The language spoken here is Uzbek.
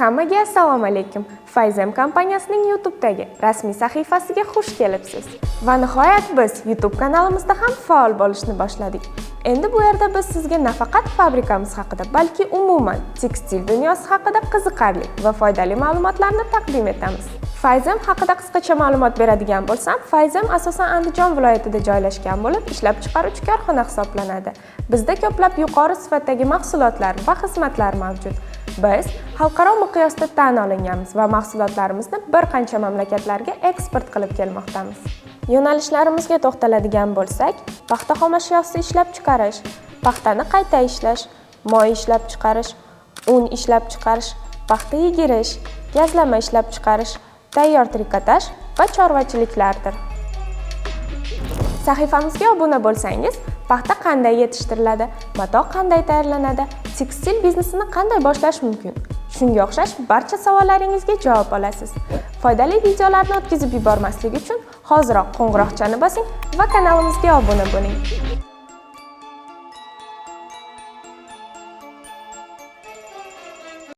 Hammaga assalomu alaykum. Fayzem kompaniyasining YouTube'dagi rasmiy sahifasiga xush kelibsiz. Va nihoyat biz YouTube kanalimizda ham faol bo'lishni boshladik. Endi bu yerda biz sizga nafaqat fabrikamiz haqida, balki umuman tekstil dunyosi haqida qiziqarli va foydali ma'lumotlarni taqdim etamiz. Fayzem haqida qisqacha ma'lumot beradigan bo'lsam, Fayzem asosan Andijon viloyatida joylashgan bo'lib, ishlab chiqaruvchi korxona hisoblanadi. Bizda ko'plab yuqori sifatdagi mahsulotlar va xizmatlar mavjud. Biz xalqaro miqyosda tan olinganmiz va mahsulotlarimizni bir qancha mamlakatlarga eksport qilib kelmoqdamiz. Yo'nalishlarimizga to'xtaladigan bo'lsak, paxta xomashyosi ishlab chiqarish, paxtani qayta ishlash, moy ishlab chiqarish, un ishlab chiqarish, paxta yigirish, gazlama ishlab chiqarish, tayyor trikotaj va chorvachiliklardir. Sahifamizga obuna bo'lsangiz, paxta qanday yetishtiriladi, mato qanday tayyorlanadi, tekstil biznesini qanday boshlash mumkin? Shunga o'xshash barcha savollaringizga javob olasiz. Foydali videolarni o'tkazib yubormaslik uchun hoziroq qo'ng'iroqchani bosing va kanalimizga obuna bo'ling.